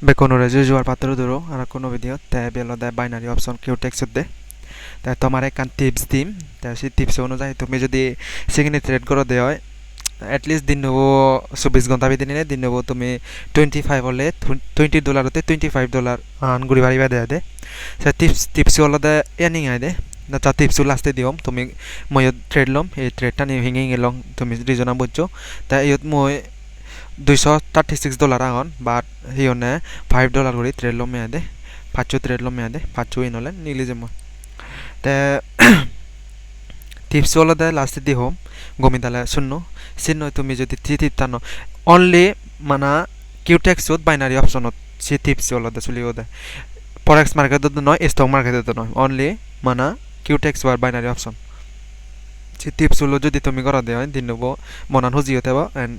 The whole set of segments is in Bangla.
বেকোনোরে जुजुआर पात्र दरो আর কোনো ভিডিও তে বেলো দে বাইনারি অপশন কিউ টেক্সট দে তে তোমার একটা টিপস দিম তে সেই টিপস অনুযায়ী তুমি যদি সেখানে ট্রেড করে দেয় হয় এটলিস্ট দিন নেবো 24 ঘন্টা ভিতরে দিন নেবো তুমি 25 হলে $20 হতে $25 আর্ন করি পারিবা দে দে সে টিপস হলো দে এর্নিং আই দে না তা টিপস লাস্টে দিম তুমি মই ট্রেড লম এই ট্রেডটা নি হিঙে হিঙে লং তুমি রিজনা বুঝছো তা ইয়ত মই $236 আগন বাট হিয়নে $5 করে ট্রেড লম মেয়াদে 5 ট্রেড লম মেয়াদে 5 ইন হলে নিলে যে মই তে টিপস হলো দে লাস্টে দি হোম গমিতালে শূন্য চিহ্ন তুমি যদি থ্রি টিপ টানো অনলি মানে কিউটেক্সত বাইনারি অপশনত সি টিপস হলো দে চলিও দে ফরেক্স মার্কেটত নয় স্টক মার্কেটত নয় অনলি মানে কিউটেক্স আর বাইনারি অপশন সি টিপস হলো যদি তুমি করা দেয় দিন নেব মনান হুজিও দেব এন্ড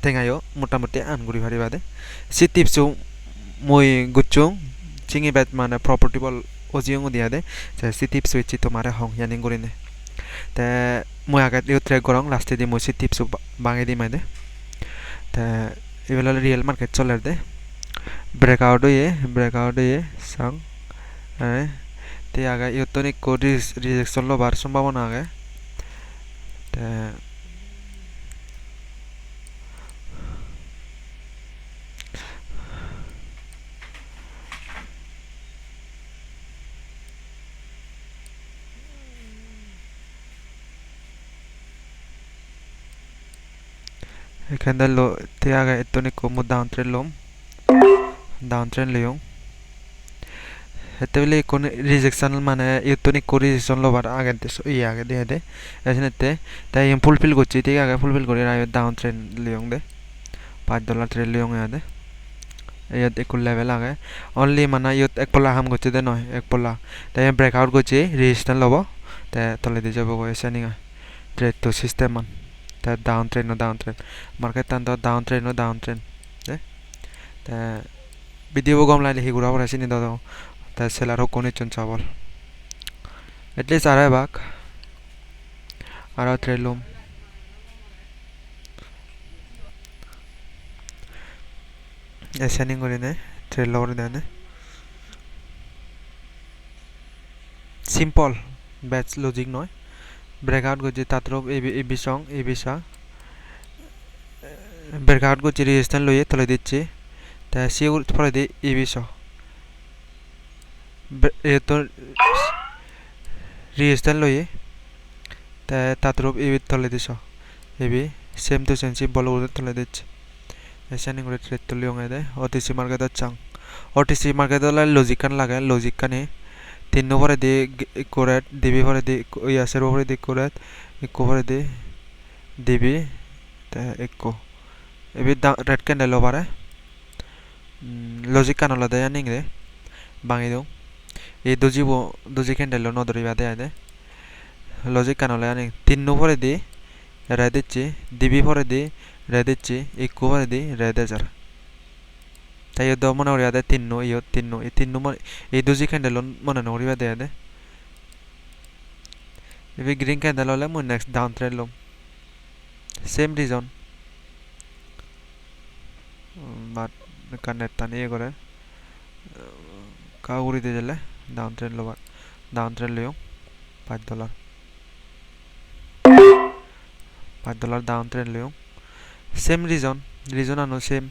টেঙায়ও মোটামুটি আনগুড়ি ভারি বাদে সি টিপস মই গুচ্ছুং চিঙি বেত মানে প্রপার্টি বল অজিও দিয়া দে সি টিপস হইছি তোমারে হং ইয়ানিং করিনে তে মই আগে ইউ ট্রেক করং লাস্টে দি মই সি টিপস বাঙে দি মাইদে তে এবেলা রিয়েল মার্কেট চলার দে ব্রেকআউট হয়ে সাং তে আগে ইউ তো নিক কোড রিজেকশন লবার সম্ভাবনা আগে তে এখানে লো তে আগে তো নিক কো ডাউন ট্রেন্ড লিয়ং হেতেবলে কোন রিজেকশন মানে ইউটনিক কো রিজেকশন লবার আগে আগে দে এসনেতে তাই ফুলফিল করছি ঠিক আগে ফুলফিল করে রায় ডাউন ট্রেন্ড লিয়ং দে $5 ট্রেড লিয়ং দে ইয়াত একু লেভেল আগে অনলি মানে ইয়ত এক পলা হাম করছে দে নয় এক পলা তাই ব্রেকআউট করছি রেজিস্ট্যান্স লব তে তলে দি যাব গো এসেনিং ট্রেড তো সিস্টেম মান তে ডাউন ট্রেন্ড মার্কেট টান ডাউন ট্রেন্ড দে তে ভিডিও গম লাইলে হিগুরা পরে সিনি দাও তে সেলার কোনে চন চাবল এটলিস্ট আরে বাক আর ট্রেড লম এসেনিং করে নে ট্রেড লওয়ার দেনে সিম্পল ব্যাচ লজিক নয় ব্রেকআউট করছি তাত্রব এই বিসং এই বিসা ব্রেকআউট করছি রেজিস্ট্যান্স লইয়ে তলে দিচ্ছি তা সিউর ফলে দি এই বিস এ তো রেজিস্ট্যান্স লইয়ে তা তাত্রব এই তলে দিছ এবি সেম টু সেম সিম্পল করে তলে দিচ্ছি এসেনিং করে ট্রেড তো লিয়ং দে ওটিসি মার্কেট চাং ওটিসি মার্কেট লজিক কান লাগে লজিক কানে তিন নম্বরে দি কোরেট দিবি পরে দি ইয়াসের উপরে দি কোরেট একো পরে দি দিবি তে একো এবি রেড ক্যান্ডেল ওভারে লজিক কান হলো দে আনিং রে বাঙি দং এই দুজি ক্যান্ডেল নদরি বাদে আদে লজিক কান হলো আনিং তিন নম্বরে দি রে দিচ্ছি দিবি পরে দি রে দিচ্ছি একো পরে দি রে দেজার তাই দ মনে করি আদে এই তিন নম্বর এই দুজি ক্যান্ডেল মনে নকরি বাদে আদে এবি গ্রিন ক্যান্ডেল হলে মই নেক্সট ডাউন ট্রেড লম সেম রিজন বাট কানেক্ট টানি এ করে কাউরি দিয়ে দিলে ডাউন ট্রেন্ড লিও $5 ডাউন ট্রেন্ড লিও সেম রিজন আনো সেম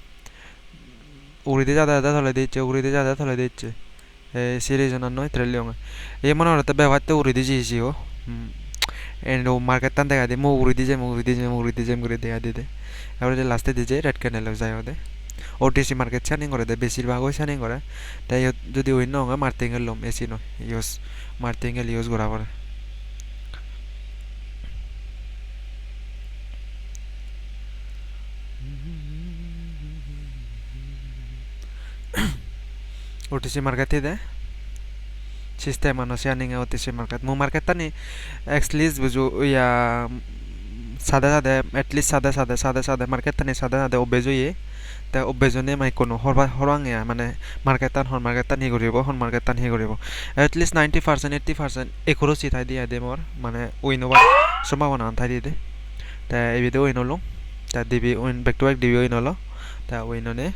উড়িতে যাদা থলে দিচ্ছে সে রিজন আনো ট্রেন্ড লিও এই মনে হতে ব্যবহারতে উড়িতে জিসি ও এন্ড ও মার্কেট টান দেখা দি মো উড়িতে যাই করে দেখা দিতে এবারে যে লাস্টে দিয়ে রেড ক্যান্ডেল যায় ওদের ওটিসি মার্কেট সানিং করে দেয় বেশিরভাগই সানিং করে তাই যদি ওই নয় মার্টিঙ্গেল লম এসি নয় মার্টিঙ্গেল ইউজ করা পরে ওটিসি মার্কেট দে সিস্টেম আনো সানিং ওটিসি মার্কেট মো মার্কেট টানি এক্সলিস বুঝো ইয়া সাদা এটলিস্ট সাদা মার্কেট টানি সাদা ওবেজয়ে তা অভ্যজনে মাই কোনো হরাঙে মানে মার্কেটান হি কৰিব এটলিস্ট 90% 80% একৰো চিঠাই দিয়া দে মোৰ মানে উইন হোৱাৰ সম্ভাৱনা আনঠাই দিয়ে দে তা এই ভিডিও উইন হলো তা দিবি উইন বেক টু বেক দিবি উইন হলো তা উইননে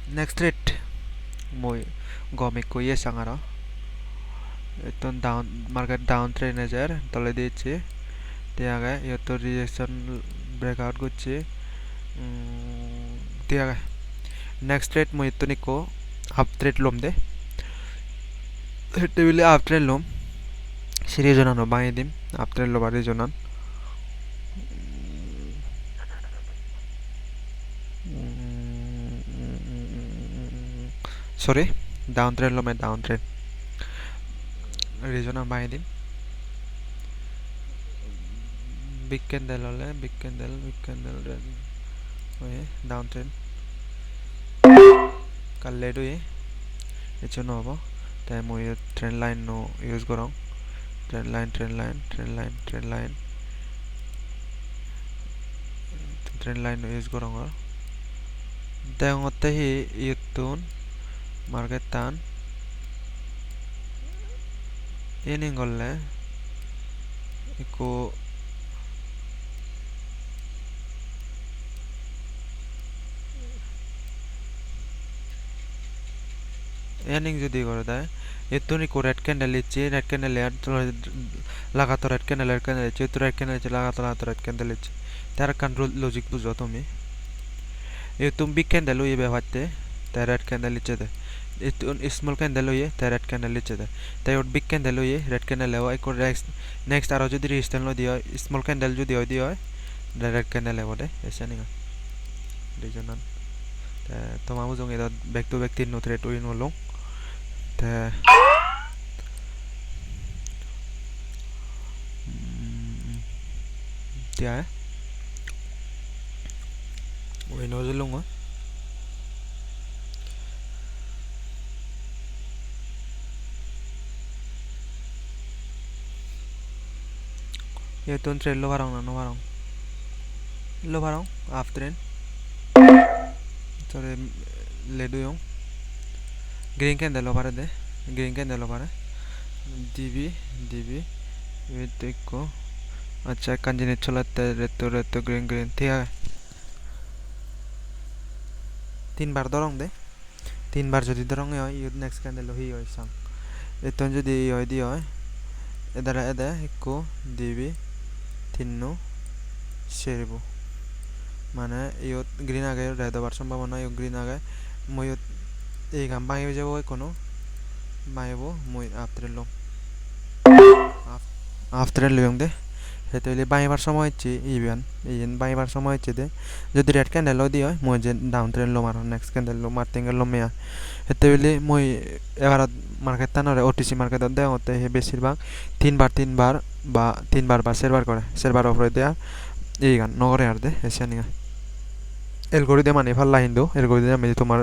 next rate moi gomik ko ye sangaro ton down market down trend ejer tole diyechi tiaga yoto rejection breakout করছে tiaga next rate moi toniko up trade lom de tebile up trade lom series jonano bangi dim up trade lo bari jonan sorry down trend lo me down trend regional bangi dim big candle hole big candle red oye down trend kalle do e echono hobo তাই মই ট্রেন্ড লাইন নো ইউজ করং ট্রেন্ড লাইন নো ইউজ করং দেঙতে হি ইউতুন মার্কেট টান এনিং গলে ইকো এনিং যদি করে দেয় এতনি কো রেড ক্যান্ডেল লিচে রেড ক্যান্ডেল আর লাগাতার রেড ক্যান্ডেল লিচে তো রেড ক্যান্ডেল লিচে লাগাতার রেড ক্যান্ডেল লিচে তার কন্ট্রোল লজিক বুঝো তুমি ये तुम बिग कैंडल हो ये बेवाते ते रेड कैंडल लिचे दे स्मॉल कैंडल हो ये ते रेड कैंडल लिचे दे ते और बिग कैंडल हो ये रेड कैंडल है वो एक और नेक्स्ट आरो जो रेजिस्टेंस लो दियो स्मॉल कैंडल जो दियो रेड कैंडल है वो दे ऐसा नहीं का रीजनल ते तो मामू जोंगे तो बैक टू बैक तीन नो थ्रेड इन वो लो ते क्या है वो नोजल लूँगा ये तो ट्रेन लो भराऊँ ना नो भराऊँ लो भराऊँ हाफ ट्रेन थोड़े ले दो यूँ ग्रीन कैंडल लो भरे दे ग्रीन कैंडल लो भरे डीबी वेट को अच्छा कंजिनेट चलाते रेतो ग्रीन ठीक है तीन बार दरंग दे तीन बार যদি দরং হয় ইউ নেক্সট ক্যান্ডেল হি হয় সাং এতন যদি হয় দি হয় এদারা এদা একো দিবি তিননো সেরবো মানে ইউ গ্রিন আগে রেড হবার সম্ভাবনা ইউ গ্রিন আগে মই এই গাম বাই যাব কোনো বাইবো মই আফটার লিং দে হেতলে বাইবার সময় হচ্ছে ইভেন বাইবার সময় হচ্ছে দে যদি রেড ক্যান্ডেল দি হয় মই যে ডাউন ট্রেন্ড লো মার নেক্সট ক্যান্ডেল লো মার্টিঙ্গেল লো মেয়া হেতলে মই এবার মার্কেট টানরে ওটিসি মার্কেট দে হতে হে বেশিরভাগ তিনবার বা শেরবার অফার দেয়া এই গান নগরে আর দে এসে নিয়া এলগরিদম মানে ভাল লাইন্দো এলগরিদম মানে তোমার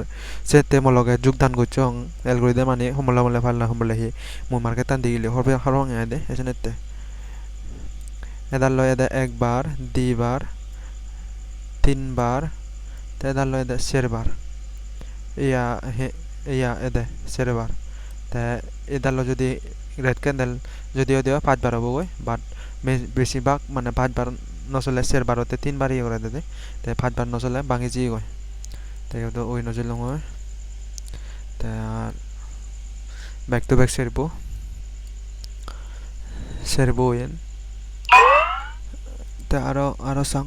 সেতে মলগে যোগদান করছো এলগরিদম মানে হমলা ভাল না হমলা হি মই মার্কেট টান দিলে হবে হারং দে এসে নেতে এদার লো এদা একবার দুইবার তিনবার এদার লো এদা চারবার ইয়া এদা চারবার তে এদার লো যদি রেড ক্যান্ডেল যদিও দিও পাঁচবার হবো গই বাট বেশিরভাগ মানে পাঁচবার নচলে চারবার হতে তিনবার ইয়ে করে দে তে পাঁচবার নচলে ভাঙি যি গই তাই তো ওই নজল হয় তে আর ব্যাক টু ব্যাক সেরবো এন তে আরো সাং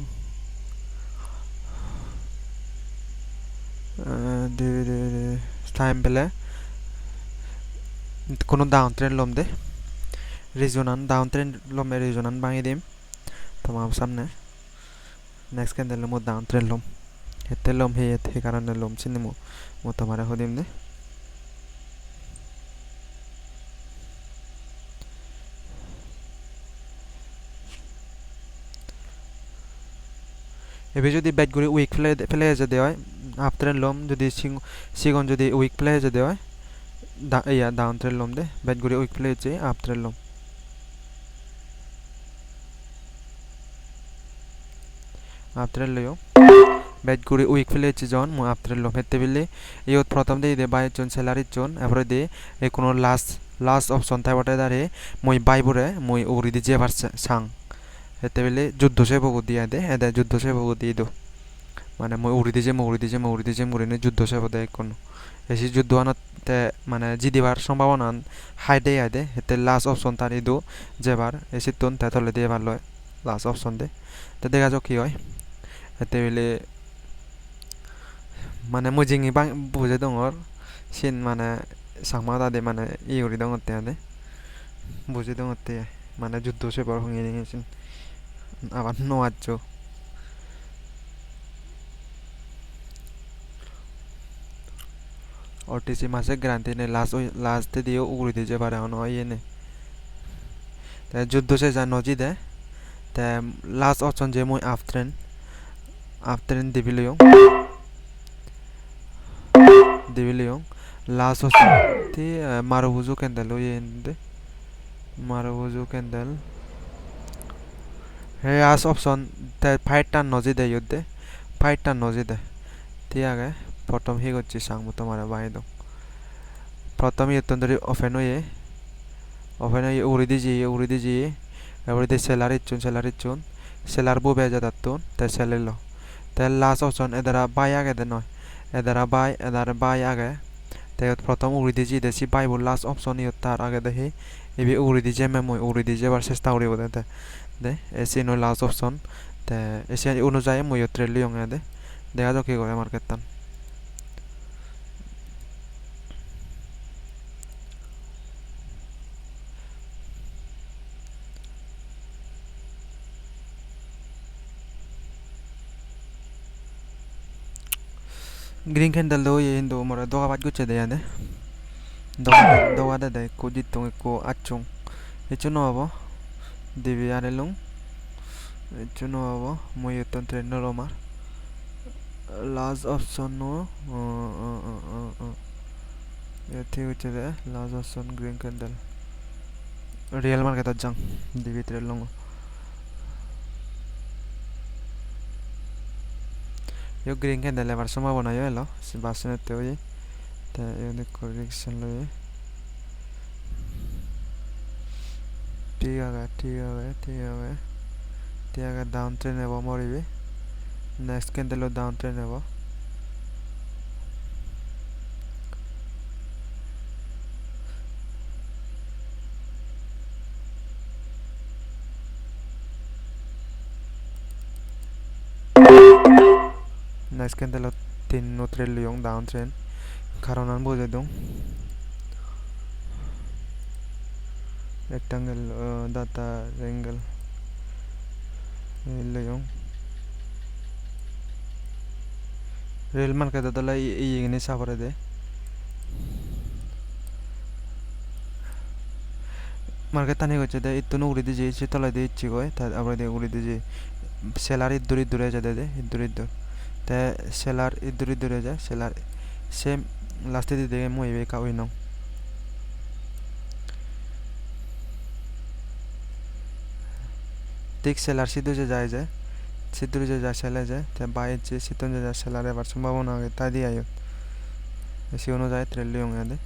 টাইম পেলে কোনো ডাউন ট্রেন্ড লম দে রিজনান ডাউন ট্রেন্ড লমে রিজনান ভাঙি দিম তোমার সামনে নেক্সট ক্যান্ডেল মো ডাউন ট্রেন্ড লম হেতে লম হে কারণে লম চিনি মো তোমারে হদিম দে এবে যদি ব্যাট করে উইক ফেলে যদি হয় হাফ ট্রেন লম যদি সিগন যদি উইক ফেলে যদি হয় ইয়া ডাউন ট্রেন লম দে ব্যাট করে উইক ফেলে যে হাফ ট্রেন লম হাফ ট্রেন লইও ব্যাট করে উইক ফেলে জন মু হাফ ট্রেন লম হেতে বিলে ইয়ত প্রথম দে বাই জন স্যালারি জন এবারে দে এ কোনো লাস্ট অপশন থাকবাতে দারে মই বাইবরে মই ওরি দি যে বার সাং হেতে বিলে যুদ্ধ সে বগু দিয়া দে এদা যুদ্ধ সে বগু দি দো মানে মই উড়ি দিছে মুরিনে যুদ্ধ সে বদে কোন এসি যুদ্ধ আনতে মানে জিদিবার সম্ভাবনা হাইডে হেতে লাস্ট অপশন তার ইদু যেবার এসি তুন তে তলে দিয়ে ভালো লাস্ট অপশন দে তো দেখা যাক কি হয় এতে হইলে মানে মুজিংনি বাং বুঝে দङ সিন মানে সাংমা দাদে মানে ইউরি দङ তে আদে বুঝে দङ তে মানে যুদ্ধ সে বড় হয়ে গেছে আবার নো আজো OTC masih garanti ne last দিয়ে উড়ি দিতে পারে অন ইয়ে নে তে যুদ্ধ সে জানো জি দে তে লাস্ট অপশন যে মই আফট্রেন দিবিলিয়ং লাস্ট অপশন তে মারুবুজু ক্যান্ডেল ইয়ে দে মারুবুজু ক্যান্ডেল হে আস অপশন তে ফাইট টান নজি দে ইউদে ফাইট টান নজি দে তে আগে প্রথম হি গচ্ছি সাংমু তোমার বাই দো প্রথম ইতন্দরি ওপেন হয়ে উড়ি দিজি এবারে সেলার ইচ্ছুন সেলার বু বেজা দাতুন তে সেলেলো তে লাস্ট অপশন এদারা বাই আগে দে নয় এদারা বাই আগে তে প্রথম উড়ি দিজি দেশি বাই বল লাস্ট অপশন ইয় তার আগে দেখি এবি উড়ি দিজে মেমই উড়ি দিজে বার চেষ্টা করিব দে এসি নো লাস্ট অপশন তে এসি অনুযায়ী মই ট্রেলিয়ং দে দেখা যাক কি করে মার্কেট তান green candle do ye indo mora doga bat guche de ane doga de ko jitung ko achung echuno abo dibi arelung echuno abo moi ton tren no romar last option no এতে হচ্ছে দে last option green candle real market ajang dibi tren long yo green candle এবার সম্ভাবনা এলো বাসনেতে ওই তা এখানে করেকশন লয়ে ঠিক আছে ডাউন ট্রেন নেব মরিবে নেক্সট ক্যান্ডেল ডাউন ট্রেন নেব next candle 3 no trillion down trend কারণ আমি বুঝে দઉં rectangle data angle leon real market dala ini safare de market tani hocche de itunu uri dije se tolai de ichi goy ta abra de uri dije seller idure jade de idure তে সেলার ইদুরে যায় সেলার সেম লাস্টে দিয়ে মই বে কা উইনো ঠিক সেলার সিধু যে যায় সেলে যায় তে বাইরে যে সিতন যে যায় সেলারে আবার সম্ভাবনা আগে তা দিয়ে আয় এসে অনুযায়ী ট্রেলিয়ং আদে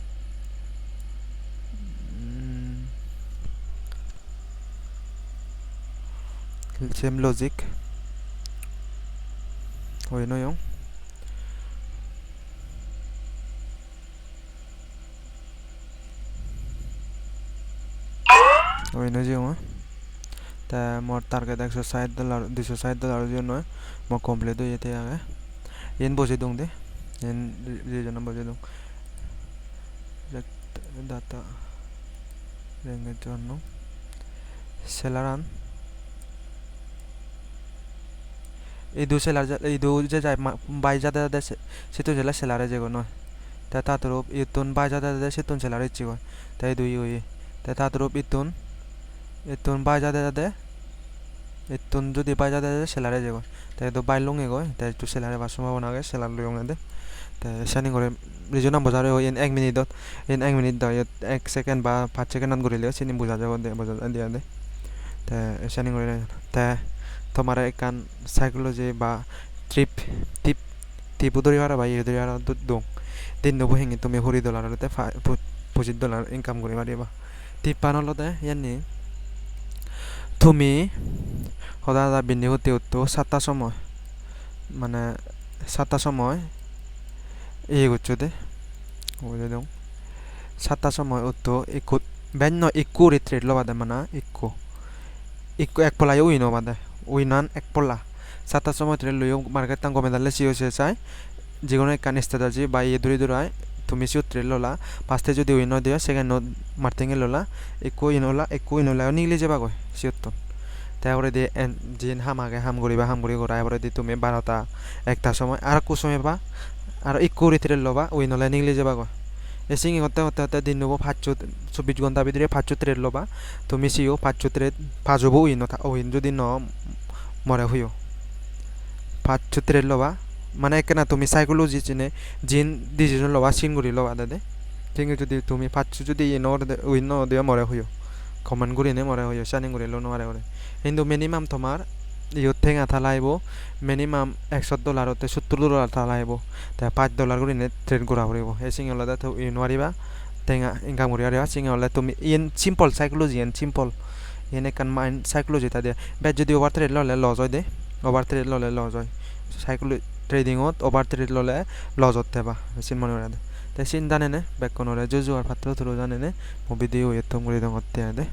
same logic Ôi nói không? Ôi nói gì không á? Ta một target exercise $260 জন্য mo complete হয়ে যেতে আগে এন বসে দং দে এন যে জন্য বসে দং ডাটা রেঞ্জের জন্য সেলারান এই দু সেলার এই দু যে যায় বাই যাতে যাতে সেতু জেলা সেলারে যেগো নয় তা তাতরূপ ইতুন বাই যাতে যাতে সেতুন সেলারে ইচ্ছিগো তাই দুই ওই তা তাতরূপ ইতুন বাই যাতে যাতে ইতুন যদি বাই যাতে যাতে সেলারে যেগো তাই তো বাই লঙে গো তাই একটু সেলারে বা সম্ভাবনা আগে সেলার লঙে দে তাই সানি করে রিজনাম বাজারে ওই 1 মিনিটত 1 মিনিট দাও 1 সেকেন্ড বা 5 সেকেন্ড গরিলে সিনি বুঝা যাব দে বুঝা দিয়া দে তাই সানি করে তাই তোমার একান সাইকোলজি বা টিপ ধরি হারা বা ইয়ে ধরি হারা দং দিন নব হেঙে তুমি $40 $25 ইনকাম করি পারিবা টিপ পানলতে ইয়ানি তুমি সদায় বিনি হতে হতো 7টা সময় মানে 7টা সময় এই হচ্ছে দে ওই দে সাতটা সময় উঠতো একো বেন্ন একো রিট্রিট লবা দে মানা একো একো এক পলাই উইনো বাদে উইনান এক পলা সাতটার সময় ট্রেন লইও মার্কেট তাং গমে দালে সিও সে চাই যেকোনো একটা স্ট্র্যাটেজি বা ইয়ে দূরে দূরায় তুমি সিও ট্রেন ললা ফার্স্টে যদি উইনো দিও সেকেন্ড মার্টিংয়ে ললা একো ইনলা নিগলি যাবা গয় সিওর তারপরে দিয়ে জিন হাম করি করা এবারে দিয়ে তুমি 12টা একটা সময় আর কো সময় বা আর একো রিট্রিট লবা উইনলা নিগলি যাবা গয় এসিং হতে দিন নেবো 24 ঘন্টা ভিতরে 5 ট্রেড লবা তুমি সিও 5 ট্রেড 5 হবো উইন যদি ন মরে হইও 5 ট্রেড লবা মানে কেনা তুমি সাইকোলজি চিনে জিন ডিসিশন লবা সিন করি লবা দাদে ঠিক যদি তুমি 5 যদি উইন ন দিয়া মরে হইও কমেন্ট করি নে মরে হইও সানিং করি লো নরে করে কিন্তু মিনিমাম তোমার ইয়ত ঠেঙা থালাইব মিনিমাম $100 হতে $70 থালাইব তা $5 করে ট্রেড করা পড়িব এই সিং হলে তো নোৱাৰিবা টেঙা ইনকাম করি আরে সিং হলে তুমি in simple psychology N simple এনে কান মাইন্ড সাইকোলজি তা দে ব্যাট যদি ওভার ট্রেড ললে লজ হয় দে ওভার ট্রেড ললে লজ হয় সাইকোলজি ট্রেডিংত ওভার ট্রেড ললে লজ হতে বা সিন মনে রাখে তাই সিন জানে নে ব্যাক কোনরে জুজু আর ফাত্র থ্রু জানে নে মুভি দিয়ে এত মুড়ি দং হতে দে